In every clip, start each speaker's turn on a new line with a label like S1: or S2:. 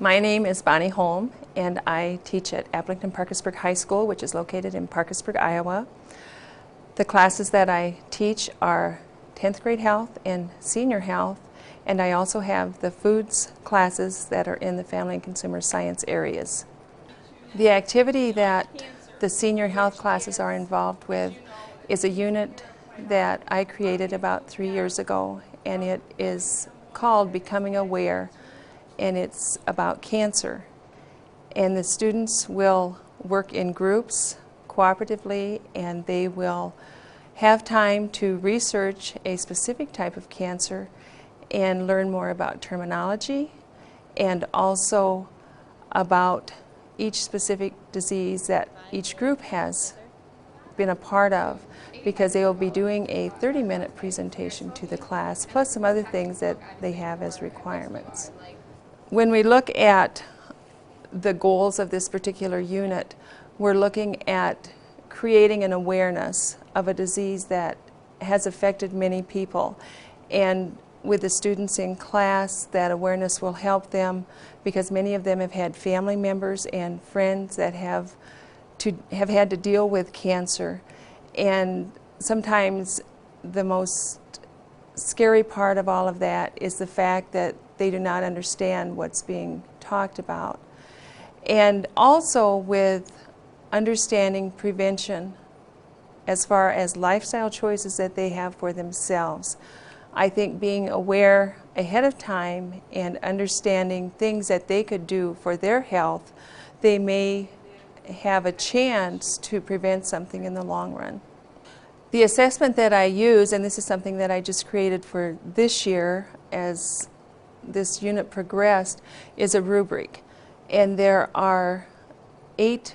S1: My name is Bonnie Holm, and I teach at Aplington-Parkersburg High School, which is located in Parkersburg, Iowa. The classes that I teach are 10th grade health and senior health, and I also have the foods classes that are in the family and consumer science areas. The activity that the senior health classes are involved with is a unit that I created about 3 years ago, and it is called Becoming Aware, and it's about cancer. And the students will work in groups cooperatively, and they will have time to research a specific type of cancer and learn more about terminology and also about each specific disease that each group has been a part of, because they will be doing a 30-minute presentation to the class, plus some other things that they have as requirements. When we look at the goals of this particular unit, we're looking at creating an awareness of a disease that has affected many people. And with the students in class, that awareness will help them because many of them have had family members and friends that have had to deal with cancer. And sometimes the most scary part of all of that is the fact that they do not understand what's being talked about. And also with understanding prevention as far as lifestyle choices that they have for themselves. I think being aware ahead of time and understanding things that they could do for their health, they may have a chance to prevent something in the long run. The assessment that I use, and this is something that I just created for this year as this unit progressed, is a rubric. And there are 8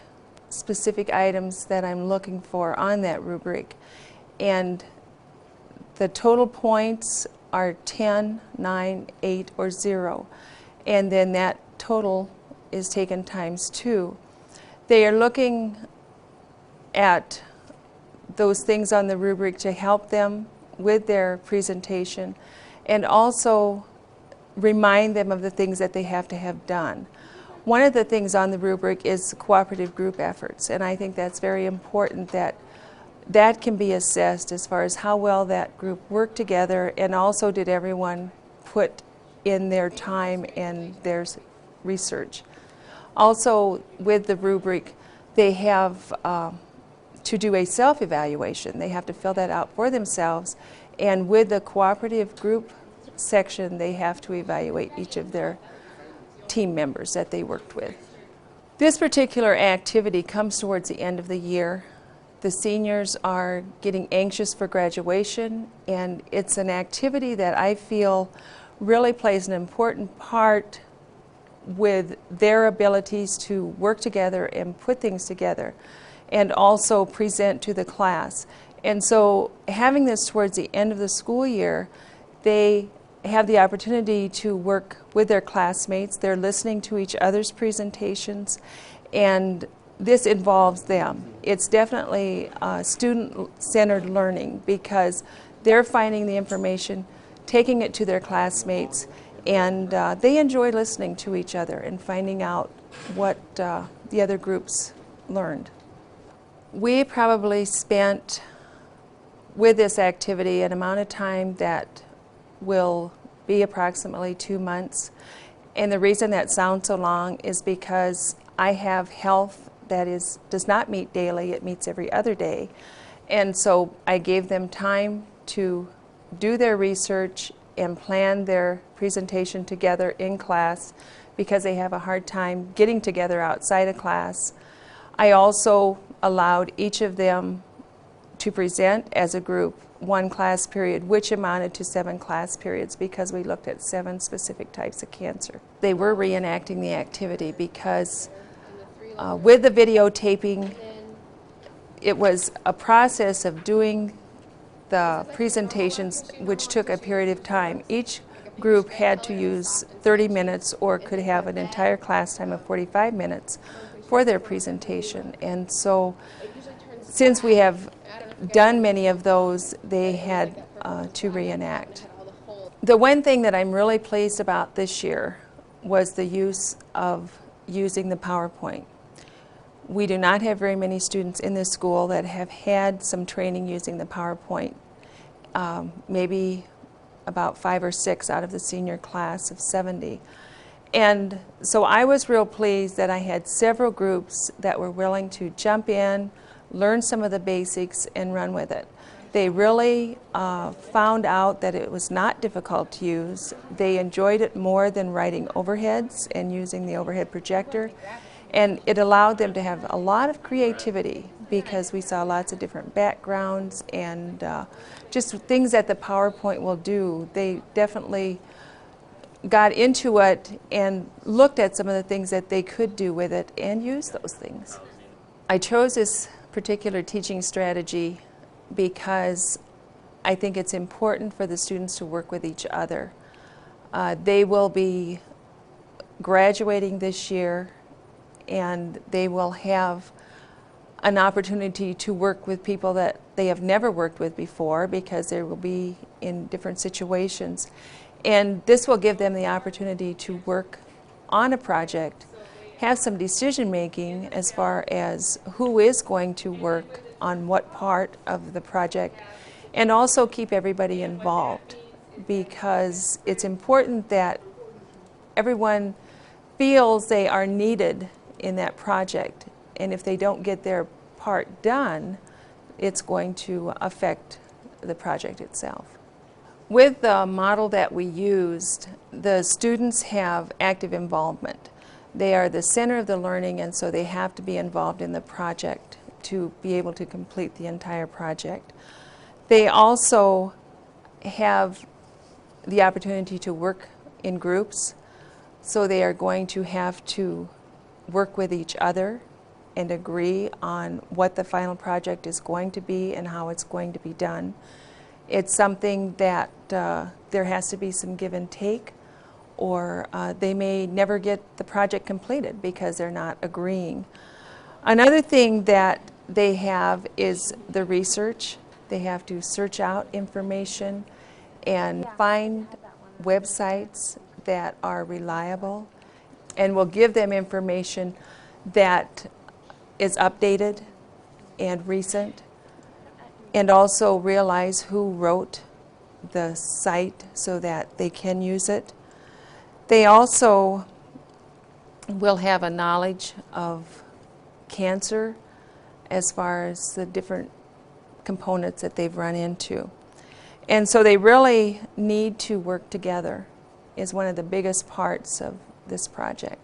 S1: specific items that I'm looking for on that rubric. And the total points are 10, 9, 8, or 0. And then that total is taken times 2. They are looking at those things on the rubric to help them with their presentation and also remind them of the things that they have to have done. One of the things on the rubric is cooperative group efforts, and I think that's very important that that can be assessed as far as how well that group worked together, and also did everyone put in their time and their research. Also with the rubric, they have to do a self-evaluation. They have to fill that out for themselves, and with the cooperative group section, they have to evaluate each of their team members that they worked with. This particular activity comes towards the end of the year. The seniors are getting anxious for graduation, and it's an activity that I feel really plays an important part with their abilities to work together and put things together and also present to the class. And so having this towards the end of the school year, they have the opportunity to work with their classmates. They're listening to each other's presentations, and this involves them. It's definitely student-centered learning because they're finding the information, taking it to their classmates, and they enjoy listening to each other and finding out what the other groups learned. We probably spent with this activity an amount of time that will be approximately 2 months. And the reason that sounds so long is because I have health that does not meet daily, it meets every other day. And so I gave them time to do their research and plan their presentation together in class because they have a hard time getting together outside of class. I also allowed each of them to present as a group 1 class period, which amounted to 7 class periods because we looked at 7 specific types of cancer. They were reenacting the activity because with the videotaping, it was a process of doing the presentations which took a period of time. Each group had to use 30 minutes or could have an entire class time of 45 minutes for their presentation. And so since we have done many of those, they had to reenact. The one thing that I'm really pleased about this year was the use of using the PowerPoint. We do not have very many students in this school that have had some training using the PowerPoint. Maybe about 5 or 6 out of the senior class of 70. And so I was real pleased that I had several groups that were willing to jump in, learn some of the basics, and run with it. They really found out that it was not difficult to use. They enjoyed it more than writing overheads and using the overhead projector. And it allowed them to have a lot of creativity because we saw lots of different backgrounds and just things that the PowerPoint will do. They definitely got into it and looked at some of the things that they could do with it and use those things. I chose this particular teaching strategy because I think it's important for the students to work with each other. They will be graduating this year, and they will have an opportunity to work with people that they have never worked with before because they will be in different situations. And this will give them the opportunity to work on a project, have some decision making as far as who is going to work on what part of the project, and also keep everybody involved, because it's important that everyone feels they are needed in that project, and if they don't get their part done, it's going to affect the project itself. With the model that we used, the students have active involvement. They are the center of the learning, and so they have to be involved in the project to be able to complete the entire project. They also have the opportunity to work in groups, so they are going to have to work with each other and agree on what the final project is going to be and how it's going to be done. It's something that there has to be some give and take, or they may never get the project completed because they're not agreeing. Another thing that they have is the research. They have to search out information and find websites that are reliable and will give them information that is updated and recent, and also realize who wrote the site so that they can use it. They also will have a knowledge of cancer as far as the different components that they've run into. And so they really need to work together is one of the biggest parts of this project.